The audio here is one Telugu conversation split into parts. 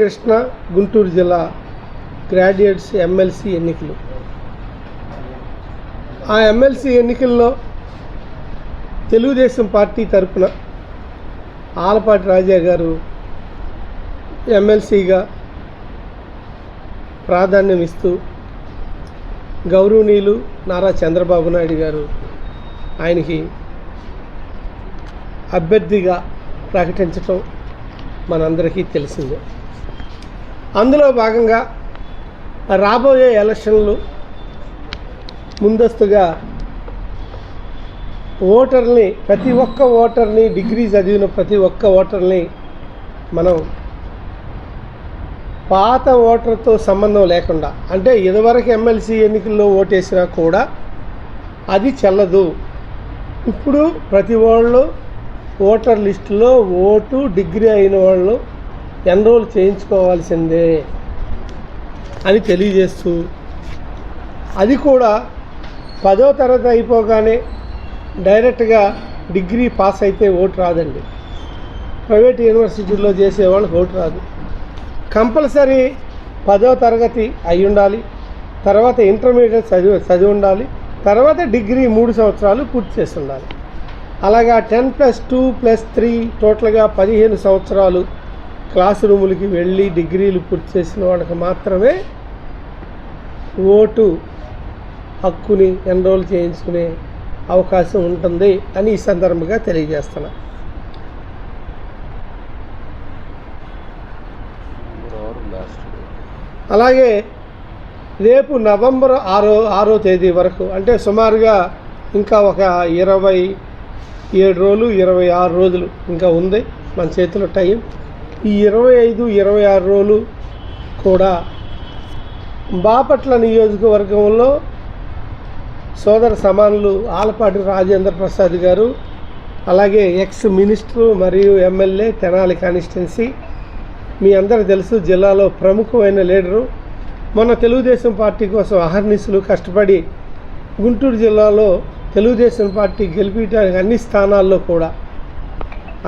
కృష్ణా గుంటూరు జిల్లా గ్రాడ్యుయేట్స్ ఎమ్మెల్సీ ఎన్నికలు. ఆ ఎమ్మెల్సీ ఎన్నికల్లో తెలుగుదేశం పార్టీ తరఫున ఆలపాటి రాజా గారు ఎమ్మెల్సీగా ప్రాధాన్యం ఇస్తూ గౌరవనీయులు నారా చంద్రబాబు నాయుడు గారు ఆయనకి అభ్యర్థిగా ప్రకటించటం మనందరికీ తెలిసిందే. అందులో భాగంగా రాబోయే ఎలక్షన్లు ముందస్తుగా ఓటర్ని, ప్రతి ఒక్క ఓటర్ని, డిగ్రీ చదివిన ప్రతి ఒక్క ఓటర్ని మనం పాత ఓటర్తో సంబంధం లేకుండా, అంటే ఇదివరకు ఎమ్మెల్సీ ఎన్నికల్లో ఓటేసినా కూడా అది చెల్లదు. ఇప్పుడు ప్రతి వాళ్ళు ఓటర్ లిస్టులో ఓటు డిగ్రీ అయిన వాళ్ళు ఎన్రోల్ చేయించుకోవాల్సిందే అని తెలియజేస్తూ, అది కూడా 10వ తరగతి అయిపోగానే డైరెక్ట్గా డిగ్రీ పాస్ అయితే ఓటు రాదండి. ప్రైవేట్ యూనివర్సిటీలో చేసేవాళ్ళకి ఓటు రాదు. కంపల్సరీ 10వ తరగతి అయి ఉండాలి, తర్వాత ఇంటర్మీడియట్ చదివి ఉండాలి, తర్వాత డిగ్రీ 3 సంవత్సరాలు పూర్తి చేసి ఉండాలి. అలాగా 10+2+3 టోటల్గా 15 సంవత్సరాలు క్లాస్ రూములకి వెళ్ళి డిగ్రీలు పూర్తి చేసిన వాళ్ళకి మాత్రమే ఓటు హక్కుని ఎన్రోల్ చేయించుకునే అవకాశం ఉంటుంది అని ఈ సందర్భంగా తెలియజేస్తున్నా. అలాగే రేపు నవంబర్ 6వ తేదీ వరకు, అంటే సుమారుగా ఇంకా ఒక 27 రోజులు 26 రోజులు ఇంకా ఉంది మన చేతిలో టైం. ఈ 25, 26 రోజులు కూడా బాపట్ల నియోజకవర్గంలో సోదర సమానులు ఆలపాటి రాజేంద్ర ప్రసాద్ గారు, అలాగే ఎక్స్ మినిస్టరు మరియు ఎమ్మెల్యే తెనాలి కాన్స్టిట్యున్సీ, మీ అందరూ తెలుసు, జిల్లాలో ప్రముఖమైన లీడరు, మొన్న తెలుగుదేశం పార్టీ కోసం అహర్నిశలు కష్టపడి గుంటూరు జిల్లాలో తెలుగుదేశం పార్టీ గెలిపించడానికి అన్ని స్థానాల్లో కూడా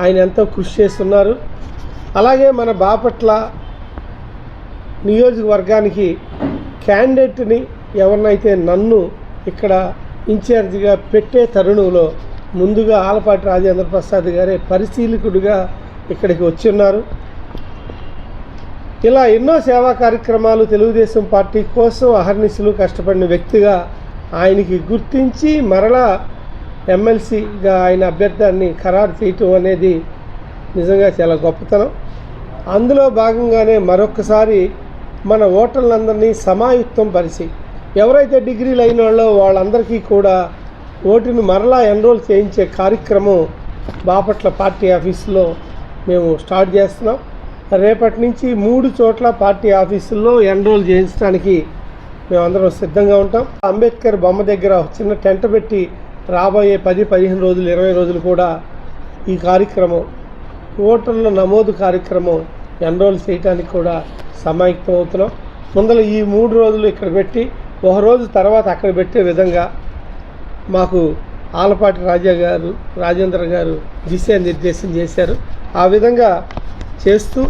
ఆయన ఎంతో కృషి చేస్తున్నారు. అలాగే మన బాపట్ల నియోజకవర్గానికి క్యాండిడేట్ని ఎవరినైతే నన్ను ఇక్కడ ఇన్ఛార్జిగా పెట్టే తరుణంలో ముందుగా ఆలపాటి రాజేంద్ర ప్రసాద్ గారే పరిశీలకుడిగా ఇక్కడికి వచ్చి ఉన్నారు. ఇలా ఎన్నో సేవా కార్యక్రమాలు తెలుగుదేశం పార్టీ కోసం అహర్నిశలు కష్టపడిన వ్యక్తిగా ఆయనకి గుర్తించి మరలా ఎమ్మెల్సీగా ఆయన అభ్యర్థాన్ని ఖరారు చేయటం అనేది నిజంగా చాలా గొప్పతనం. అందులో భాగంగానే మరొకసారి మన ఓటర్లందరినీ సమాయుక్తం పరిచి, ఎవరైతే డిగ్రీలు అయిన వాళ్ళో వాళ్ళందరికీ కూడా ఓటును మరలా ఎన్రోల్ చేయించే కార్యక్రమం బాపట్ల పార్టీ ఆఫీసులో మేము స్టార్ట్ చేస్తున్నాం. రేపటి నుంచి 3 చోట్ల పార్టీ ఆఫీసుల్లో ఎన్రోల్ చేయించడానికి మేమందరం సిద్ధంగా ఉంటాం. అంబేద్కర్ బొమ్మ దగ్గర చిన్న టెంట్ పెట్టి రాబోయే 10, 15 రోజులు, 20 రోజులు కూడా ఈ కార్యక్రమం, ఓటర్ల నమోదు కార్యక్రమం ఎన్రోల్ చేయడానికి కూడా సమాయత్తం అవుతున్నాం. ముందర ఈ 3 రోజులు ఇక్కడ పెట్టి ఒక రోజు తర్వాత అక్కడ పెట్టే విధంగా మాకు ఆలపాటి రాజేంద్ర గారు దిశానిర్దేశం చేశారు. ఆ విధంగా చేస్తూ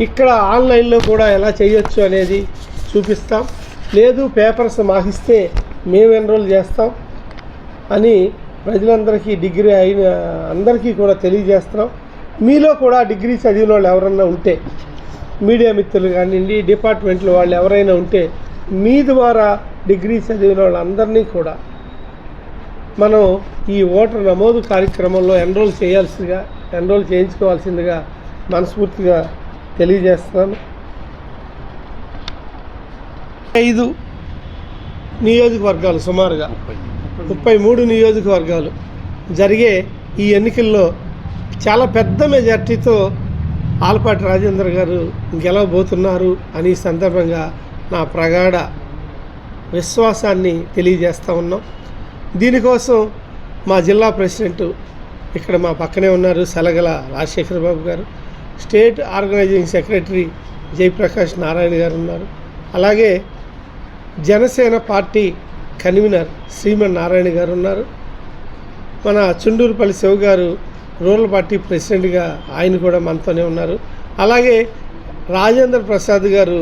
ఇక్కడ ఆన్లైన్లో కూడా ఎలా చేయొచ్చు అనేది చూపిస్తాం. లేదు పేపర్స్ మాకిస్తే మేము ఎన్రోల్ చేస్తాం అని ప్రజలందరికీ, డిగ్రీ అయిన అందరికీ కూడా తెలియజేస్తున్నాం. మీలో కూడా డిగ్రీ చదివిన వాళ్ళు ఎవరన్నా ఉంటే, మీడియా మిత్రులు కానివ్వండి, డిపార్ట్మెంట్లో వాళ్ళు ఎవరైనా ఉంటే, మీ ద్వారా డిగ్రీ చదివిన వాళ్ళందరినీ కూడా మనం ఈ ఓటర్ నమోదు కార్యక్రమంలో ఎన్రోల్ చేయించుకోవాల్సిందిగా మనస్ఫూర్తిగా తెలియజేస్తున్నాను. 5 నియోజకవర్గాలు, సుమారుగా 33 నియోజకవర్గాలు జరిగే ఈ ఎన్నికల్లో చాలా పెద్ద మెజార్టీతో ఆలపాటి రాజేంద్ర గారు గెలవబోతున్నారు అని సందర్భంగా నా ప్రగాఢ విశ్వాసాన్ని తెలియజేస్తూ ఉన్నాం. దీనికోసం మా జిల్లా ప్రెసిడెంట్ ఇక్కడ మా పక్కనే ఉన్నారు, సలగల రాజశేఖర్ బాబు గారు, state organizing secretary Jayaprakash Narayana గారు ఉన్నారు, అలాగే జనసేన పార్టీ కన్వీనర్ శ్రీమన్ నారాయణ గారు ఉన్నారు, మన చుండూరుపల్లి శివ గారు రూరల్ పార్టీ ప్రెసిడెంట్గా ఆయన కూడా మనతోనే ఉన్నారు. అలాగే రాజేంద్ర ప్రసాద్ గారు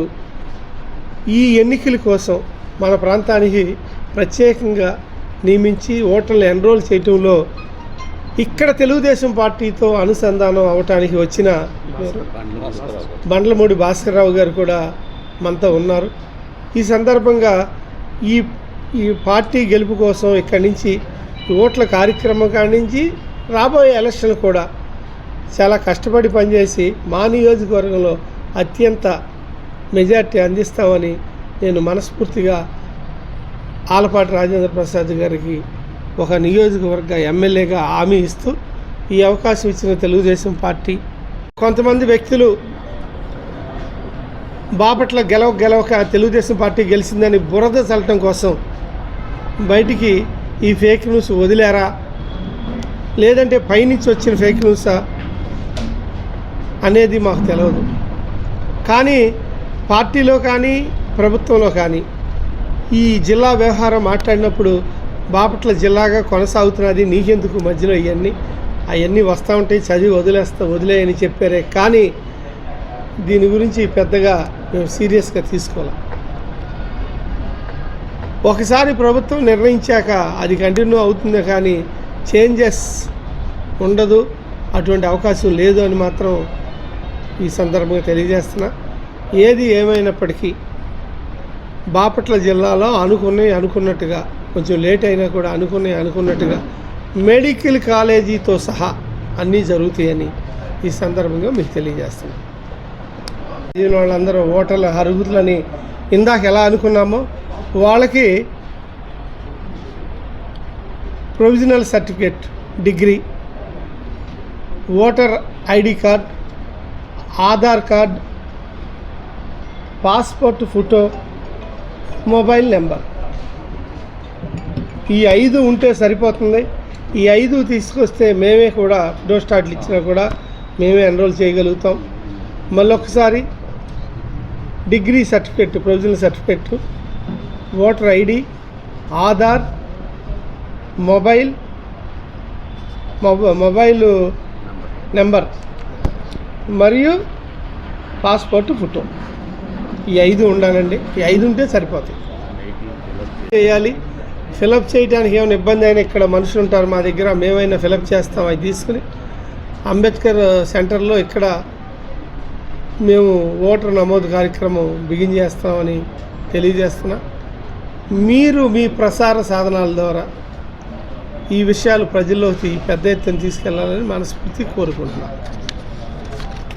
ఈ ఎన్నికల కోసం మన ప్రాంతానికి ప్రత్యేకంగా నియమించి ఓటర్లు ఎన్రోల్ చేయటంలో ఇక్కడ తెలుగుదేశం పార్టీతో అనుసంధానం అవటానికి వచ్చిన బండ్లమూడి భాస్కర్రావు గారు కూడా మనతో ఉన్నారు. ఈ సందర్భంగా ఈ పార్టీ గెలుపు కోసం ఇక్కడి నుంచి ఓట్ల కార్యక్రమం కాడి నుంచి రాబోయే ఎలక్షన్ కూడా చాలా కష్టపడి పనిచేసి మా నియోజకవర్గంలో అత్యంత మెజార్టీ అందిస్తామని నేను మనస్ఫూర్తిగా ఆలపాటి రాజేంద్ర ప్రసాద్ గారికి ఒక నియోజకవర్గ ఎమ్మెల్యేగా హామీ ఇస్తూ ఈ అవకాశం ఇచ్చిన తెలుగుదేశం పార్టీ కొంతమంది వ్యక్తులు బాపట్ల గెలవక తెలుగుదేశం పార్టీ గెలిచిందని బురద చల్లటం కోసం బయటికి ఈ ఫేక్ న్యూస్ వదిలేరా, లేదంటే పైనుంచి వచ్చిన ఫేక్ న్యూసా అనేది మాకు తెలియదు. కానీ పార్టీలో కానీ ప్రభుత్వంలో కానీ ఈ జిల్లా వ్యవహారం మాట్లాడినప్పుడు బాపట్ల జిల్లాగా కొనసాగుతున్నది, నీకెందుకు మధ్యలో అవన్నీ వస్తూ ఉంటాయి, చదివి వదిలేయని చెప్పారే. కానీ దీని గురించి పెద్దగా మేము సీరియస్గా తీసుకోవాలి. ఒకసారి ప్రభుత్వం నిర్ణయించాక అది కంటిన్యూ అవుతుంది, కానీ చేంజెస్ ఉండదు, అటువంటి అవకాశం లేదు అని మాత్రం ఈ సందర్భంగా తెలియజేస్తున్నా. ఏది ఏమైనప్పటికీ బాపట్ల జిల్లాలో అనుకున్నట్టుగా కొంచెం లేట్ అయినా కూడా అనుకున్నట్టుగా మెడికల్ కాలేజీతో సహా అన్నీ జరుగుతాయని ఈ సందర్భంగా మీకు తెలియజేస్తున్నాను. వాళ్ళందరూ ఓటర్ల అర్హులని ఇందాక ఎలా అనుకున్నామో వాళ్ళకి provisional certificate, degree, voter ID card, Aadhaar card, passport photo, mobile number, ఈ 5 ఉంటే సరిపోతుంది. ఈ 5 తీసుకొస్తే మేమే కూడా డోస్టార్ట్లు ఇచ్చినా కూడా మేమే ఎన్రోల్ చేయగలుగుతాం. మళ్ళొకసారి degree certificate, provisional certificate, voter ID, Aadhaar, mobile number మరియు పాస్పోర్ట్ ఫోటో, ఈ 5 ఉండాలండి. ఈ 5 ఉంటే సరిపోతాయి. చేయాలి. ఫిలప్ చేయడానికి ఏమైనా ఇబ్బంది అయినా ఇక్కడ మనుషులు ఉంటారు మా దగ్గర, మేమైనా ఫిలప్ చేస్తాం. అవి తీసుకుని అంబేద్కర్ సెంటర్లో ఇక్కడ మేము ఓటర్ నమోదు కార్యక్రమం బిగిన్ చేస్తామని తెలియజేస్తున్నా. మీరు మీ ప్రసార సాధనాల ద్వారా ఈ విషయాలు ప్రజల్లోకి పెద్ద ఎత్తున తీసుకెళ్లాలని మనస్ఫూర్తి కోరుకుంటున్నాను.